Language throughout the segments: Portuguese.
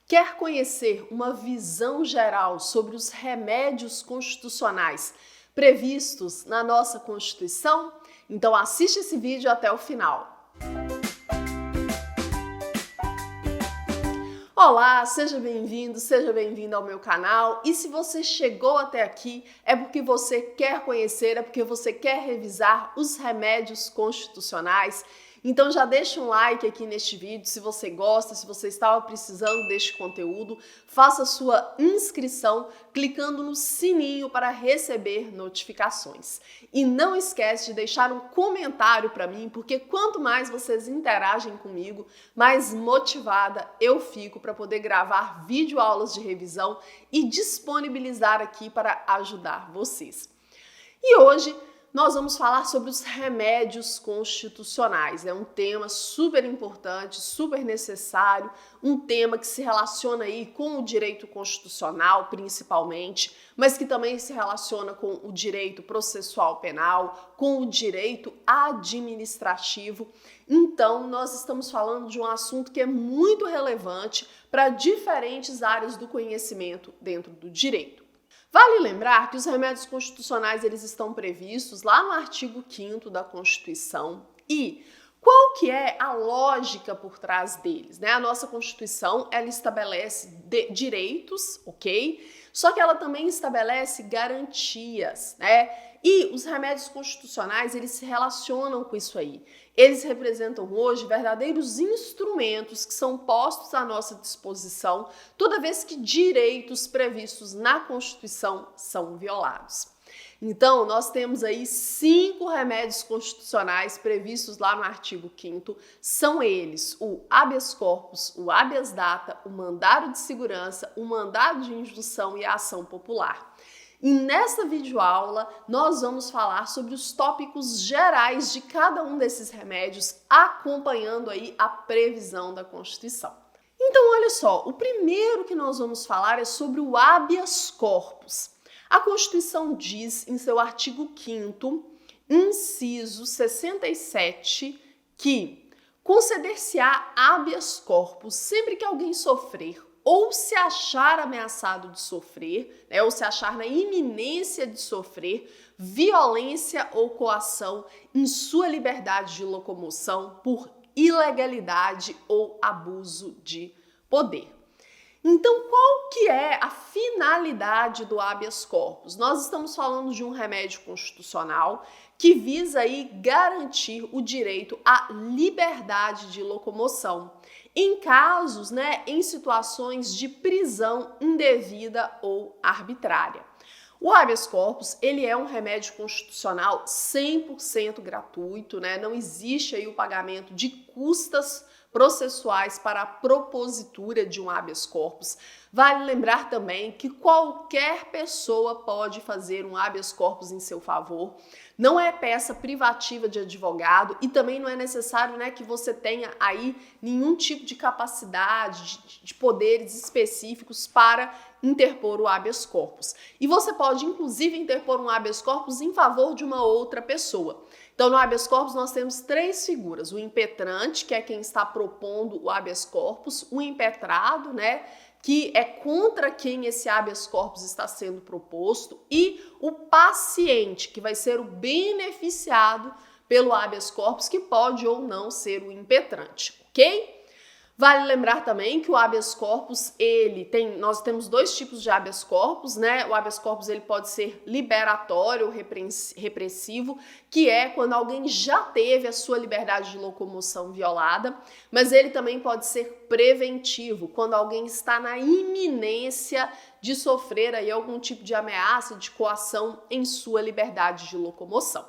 Quer conhecer uma visão geral sobre os remédios constitucionais previstos na nossa Constituição? Então assiste esse vídeo até o final. Olá, seja bem-vindo ao meu canal. E se você chegou até aqui, é porque você quer conhecer, é porque você quer revisar os remédios constitucionais. Então já deixa um like aqui neste vídeo se você gosta, se você estava precisando deste conteúdo, faça sua inscrição clicando no sininho para receber notificações. E não esquece de deixar um comentário para mim, porque quanto mais vocês interagem comigo, mais motivada eu fico para poder gravar videoaulas de revisão e disponibilizar aqui para ajudar vocês. E hoje nós vamos falar sobre os remédios constitucionais. É um tema super importante, super necessário, um tema que se relaciona aí com o direito constitucional, principalmente, mas que também se relaciona com o direito processual penal, com o direito administrativo. Então, nós estamos falando de um assunto que é muito relevante para diferentes áreas do conhecimento dentro do direito. Vale lembrar que os remédios constitucionais eles estão previstos lá no artigo 5º da Constituição e qual que é a lógica por trás deles, né? A nossa Constituição, ela estabelece direitos, ok? Só que ela também estabelece garantias, né? E os remédios constitucionais, eles se relacionam com isso aí. Eles representam hoje verdadeiros instrumentos que são postos à nossa disposição toda vez que direitos previstos na Constituição são violados. Então, nós temos aí 5 remédios constitucionais previstos lá no artigo 5º. São eles o habeas corpus, o habeas data, o mandado de segurança, o mandado de injunção e a ação popular. E nessa videoaula, nós vamos falar sobre os tópicos gerais de cada um desses remédios, acompanhando aí a previsão da Constituição. Então, olha só, o primeiro que nós vamos falar é sobre o habeas corpus. A Constituição diz, em seu artigo 5º, inciso 67, que conceder-se-á habeas corpus sempre que alguém sofrer ou se achar ameaçado de sofrer, né, ou se achar na iminência de sofrer violência ou coação em sua liberdade de locomoção por ilegalidade ou abuso de poder. Então, qual que é a finalidade do habeas corpus? Nós estamos falando de um remédio constitucional que visa aí garantir o direito à liberdade de locomoção em casos, né, em situações de prisão indevida ou arbitrária. O habeas corpus, ele é um remédio constitucional 100% gratuito, né? Não existe aí o pagamento de custas processuais para a propositura de um habeas corpus. Vale lembrar também que qualquer pessoa pode fazer um habeas corpus em seu favor. Não é peça privativa de advogado e também não é necessário, né, que você tenha aí nenhum tipo de capacidade, de poderes específicos para interpor o habeas corpus. E você pode, inclusive, interpor um habeas corpus em favor de uma outra pessoa. Então, no habeas corpus, nós temos 3 figuras. O impetrante, que é quem está propondo o habeas corpus, o impetrado, né, que é contra quem esse habeas corpus está sendo proposto, e o paciente, que vai ser o beneficiado pelo habeas corpus, que pode ou não ser o impetrante, ok? Vale lembrar também que o habeas corpus, nós temos 2 tipos de habeas corpus, né? O habeas corpus ele pode ser liberatório ou repressivo, que é quando alguém já teve a sua liberdade de locomoção violada, mas ele também pode ser preventivo, quando alguém está na iminência de sofrer aí algum tipo de ameaça, de coação em sua liberdade de locomoção,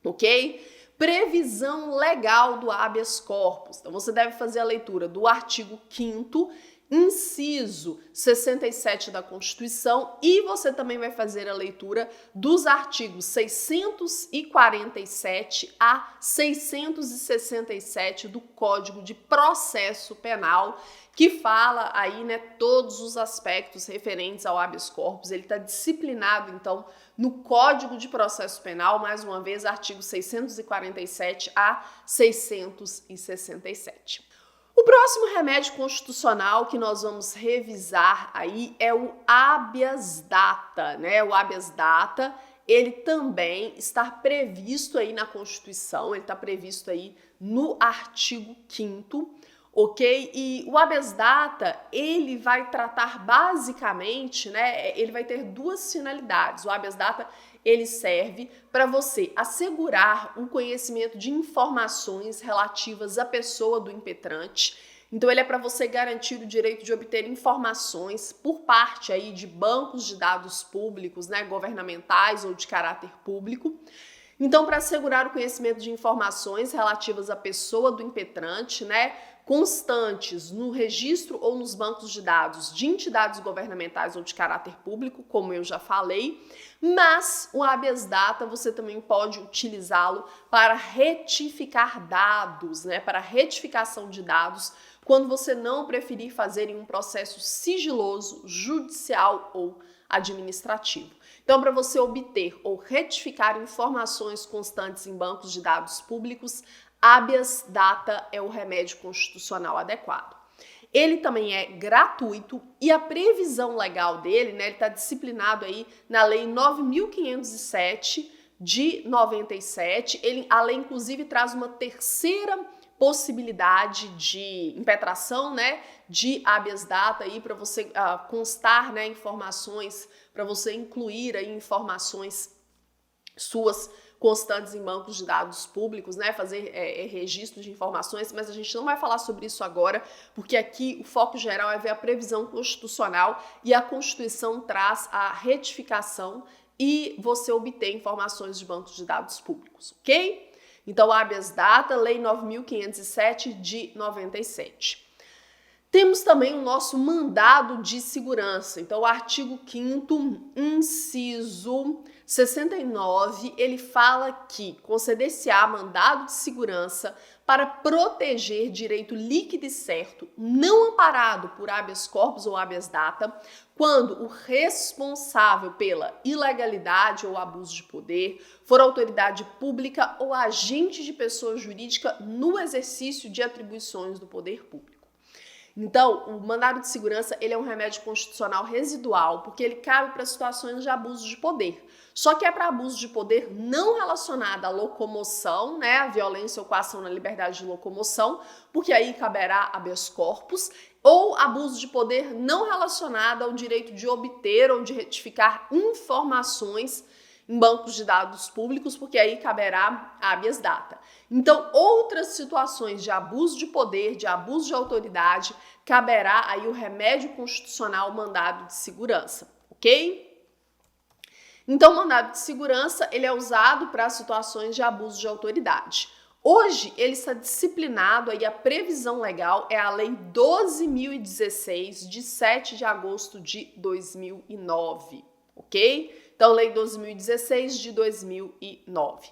ok? Previsão legal do habeas corpus. Então, você deve fazer a leitura do artigo 5º, inciso 67 da Constituição, e você também vai fazer a leitura dos artigos 647 a 667 do Código de Processo Penal, que fala aí, né, todos os aspectos referentes ao habeas corpus. Ele está disciplinado, então, no Código de Processo Penal, mais uma vez, artigo 647 a 667. O próximo remédio constitucional que nós vamos revisar aí é o habeas data, né? O habeas data, ele também está previsto aí na Constituição, ele está previsto aí no artigo 5º, ok? E o habeas data, ele vai tratar basicamente, né? Ele vai ter duas finalidades. O habeas data, ele serve para você assegurar o conhecimento de informações relativas à pessoa do impetrante. Então, ele é para você garantir o direito de obter informações por parte aí de bancos de dados públicos, né, governamentais ou de caráter público. Então, para assegurar o conhecimento de informações relativas à pessoa do impetrante, né, constantes no registro ou nos bancos de dados de entidades governamentais ou de caráter público, como eu já falei, mas o habeas data você também pode utilizá-lo para retificar dados, né, para retificação de dados, quando você não preferir fazer em um processo sigiloso, judicial ou administrativo. Então, para você obter ou retificar informações constantes em bancos de dados públicos, habeas data é o remédio constitucional adequado. Ele também é gratuito e a previsão legal dele, né, ele está disciplinado aí na Lei 9.507 de 97. A lei, inclusive, traz uma terceira possibilidade de impetração, né, de habeas data aí para você constar, né, informações, para você incluir aí informações suas constantes em bancos de dados públicos, né, fazer registro de informações, mas a gente não vai falar sobre isso agora, porque aqui o foco geral é ver a previsão constitucional e a Constituição traz a retificação e você obter informações de bancos de dados públicos, ok? Então, habeas data, Lei 9.507 de 97. Temos também o nosso mandado de segurança. Então, o artigo 5º, inciso 69, ele fala que conceder-se-á mandado de segurança para proteger direito líquido e certo, não amparado por habeas corpus ou habeas data, quando o responsável pela ilegalidade ou abuso de poder for autoridade pública ou agente de pessoa jurídica no exercício de atribuições do poder público. Então, o mandado de segurança, ele é um remédio constitucional residual, porque ele cabe para situações de abuso de poder. Só que é para abuso de poder não relacionado à locomoção, né, a violência ou coação na liberdade de locomoção, porque aí caberá habeas corpus, ou abuso de poder não relacionado ao direito de obter ou de retificar informações em bancos de dados públicos, porque aí caberá habeas data. Então, outras situações de abuso de poder, de abuso de autoridade, caberá aí o remédio constitucional mandado de segurança, ok? Então, o mandado de segurança, ele é usado para situações de abuso de autoridade. Hoje, ele está disciplinado, aí a previsão legal é a Lei 12.016, de 7 de agosto de 2009, ok? Então, Lei 12.016 de 2009.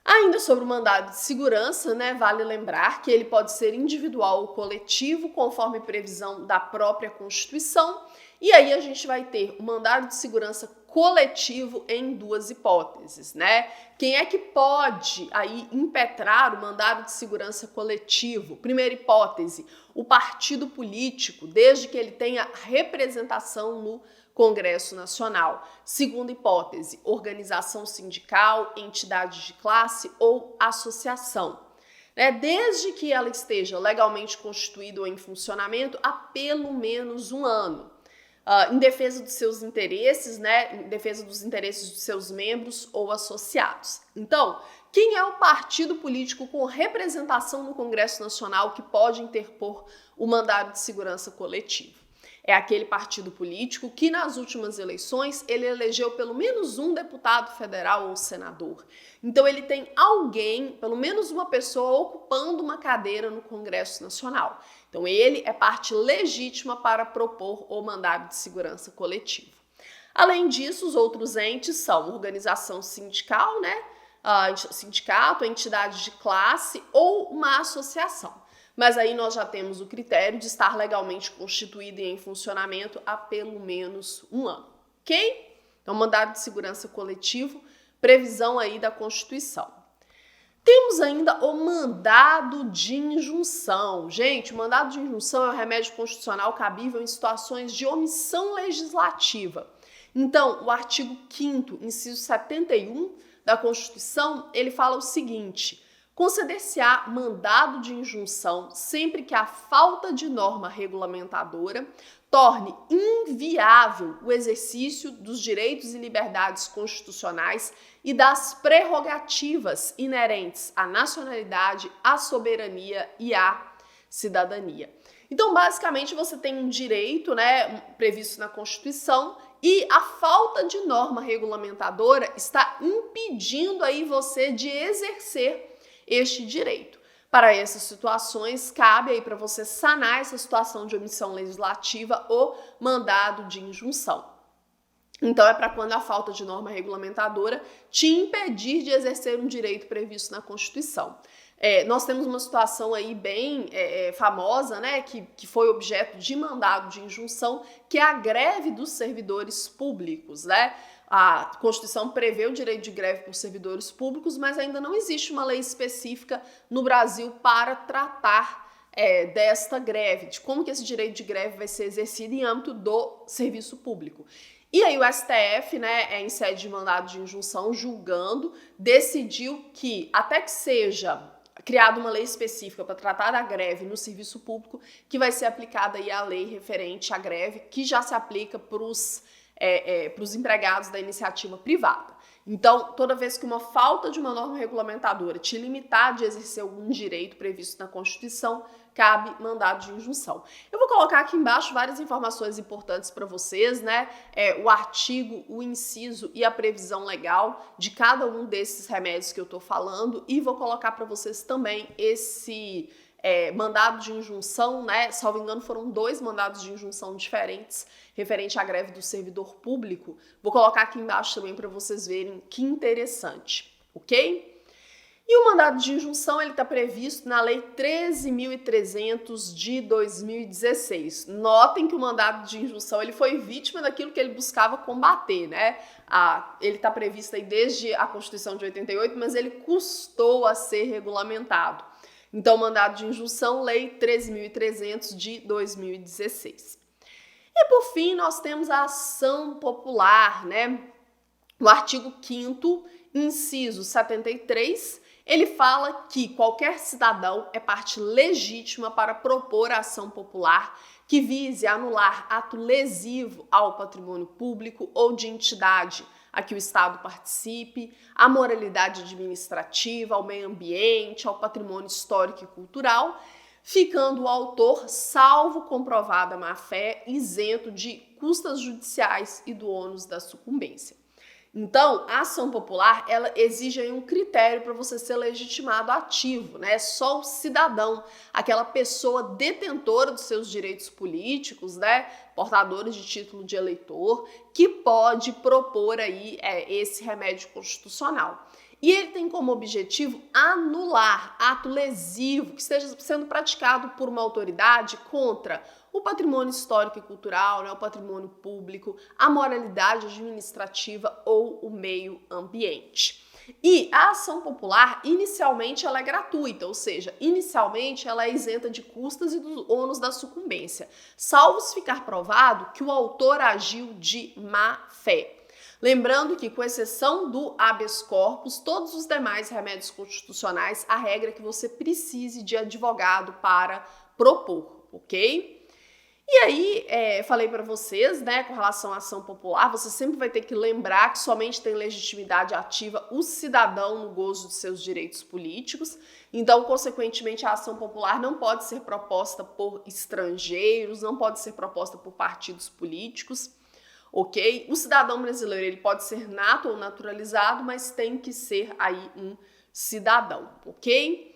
Ainda sobre o mandado de segurança, né, vale lembrar que ele pode ser individual ou coletivo, conforme previsão da própria Constituição. E aí a gente vai ter o mandado de segurança coletivo em duas hipóteses, né? Quem é que pode aí impetrar o mandado de segurança coletivo? Primeira hipótese, o partido político, desde que ele tenha representação no Congresso Nacional. Segunda hipótese, organização sindical, entidade de classe ou associação. Desde que ela esteja legalmente constituída ou em funcionamento há pelo menos um ano. Em defesa dos seus interesses, né, em defesa dos interesses dos seus membros ou associados. Então, quem é o partido político com representação no Congresso Nacional que pode interpor o mandado de segurança coletivo? É aquele partido político que nas últimas eleições ele elegeu pelo menos um deputado federal ou senador. Então ele tem alguém, pelo menos uma pessoa, ocupando uma cadeira no Congresso Nacional. Então ele é parte legítima para propor o mandado de segurança coletivo. Além disso, os outros entes são organização sindical, né? Sindicato, entidade de classe ou uma associação. Mas aí nós já temos o critério de estar legalmente constituído e em funcionamento há pelo menos um ano, ok? Então, mandado de segurança coletivo, previsão aí da Constituição. Temos ainda o mandado de injunção. Gente, o mandado de injunção é um remédio constitucional cabível em situações de omissão legislativa. Então, o artigo 5º, inciso 71 da Constituição, ele fala o seguinte: conceder-se-á mandado de injunção sempre que a falta de norma regulamentadora torne inviável o exercício dos direitos e liberdades constitucionais e das prerrogativas inerentes à nacionalidade, à soberania e à cidadania. Então, basicamente, você tem um direito, né, previsto na Constituição, e a falta de norma regulamentadora está impedindo aí você de exercer este direito. Para essas situações, cabe aí para você sanar essa situação de omissão legislativa o mandado de injunção. Então, é para quando a falta de norma regulamentadora te impedir de exercer um direito previsto na Constituição. Nós temos uma situação aí bem famosa, né, que foi objeto de mandado de injunção, que é a greve dos servidores públicos, né? A Constituição prevê o direito de greve por servidores públicos, mas ainda não existe uma lei específica no Brasil para tratar desta greve, de como que esse direito de greve vai ser exercido em âmbito do serviço público. E aí o STF, né, em sede de mandado de injunção, julgando, decidiu que, até que seja criada uma lei específica para tratar da greve no serviço público, que vai ser aplicada aí a lei referente à greve, que já se aplica para os empregados da iniciativa privada. Então, toda vez que uma falta de uma norma regulamentadora te limitar de exercer algum direito previsto na Constituição, cabe mandado de injunção. Eu vou colocar aqui embaixo várias informações importantes para vocês, né? O artigo, o inciso e a previsão legal de cada um desses remédios que eu estou falando, e vou colocar para vocês também esse mandado de injunção, né? Salvo engano, foram 2 mandados de injunção diferentes referente à greve do servidor público. Vou colocar aqui embaixo também para vocês verem que interessante, ok? E o mandado de injunção ele está previsto na Lei 13.300 de 2016. Notem que o mandado de injunção ele foi vítima daquilo que ele buscava combater, né? Ele está previsto aí desde a Constituição de 88, mas ele custou a ser regulamentado. Então, mandado de injunção, Lei 13.300 de 2016. E, por fim, nós temos a ação popular, né? O artigo 5º, inciso 73, ele fala que qualquer cidadão é parte legítima para propor a ação popular que vise anular ato lesivo ao patrimônio público ou de entidade a que o Estado participe, à moralidade administrativa, ao meio ambiente, ao patrimônio histórico e cultural, ficando o autor, salvo comprovada má-fé, isento de custas judiciais e do ônus da sucumbência. Então, a ação popular, ela exige aí um critério para você ser legitimado ativo, né? Só o cidadão, aquela pessoa detentora dos seus direitos políticos, né? Portadores de título de eleitor, que pode propor aí esse remédio constitucional. E ele tem como objetivo anular ato lesivo que esteja sendo praticado por uma autoridade contra o patrimônio histórico e cultural, né, o patrimônio público, a moralidade administrativa ou o meio ambiente. E a ação popular, inicialmente, ela é gratuita, ou seja, inicialmente ela é isenta de custas e dos ônus da sucumbência, salvo se ficar provado que o autor agiu de má fé. Lembrando que, com exceção do habeas corpus, todos os demais remédios constitucionais, a regra é que você precise de advogado para propor, ok? E aí, falei para vocês, né, com relação à ação popular, você sempre vai ter que lembrar que somente tem legitimidade ativa o cidadão no gozo de seus direitos políticos. Então, consequentemente, a ação popular não pode ser proposta por estrangeiros, não pode ser proposta por partidos políticos, ok? O cidadão brasileiro ele pode ser nato ou naturalizado, mas tem que ser aí um cidadão, ok?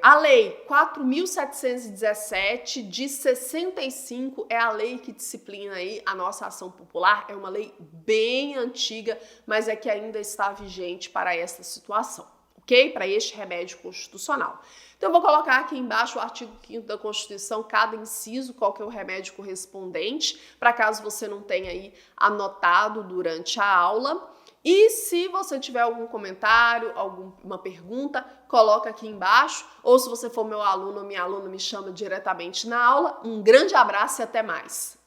A Lei 4.717 de 65 é a lei que disciplina aí a nossa ação popular. É uma lei bem antiga, mas é que ainda está vigente para essa situação, ok? Para este remédio constitucional. Então eu vou colocar aqui embaixo o artigo 5º da Constituição, cada inciso, qual que é o remédio correspondente, para caso você não tenha aí anotado durante a aula. E se você tiver algum comentário, alguma pergunta, coloca aqui embaixo. Ou se você for meu aluno ou minha aluna, me chama diretamente na aula. Um grande abraço e até mais!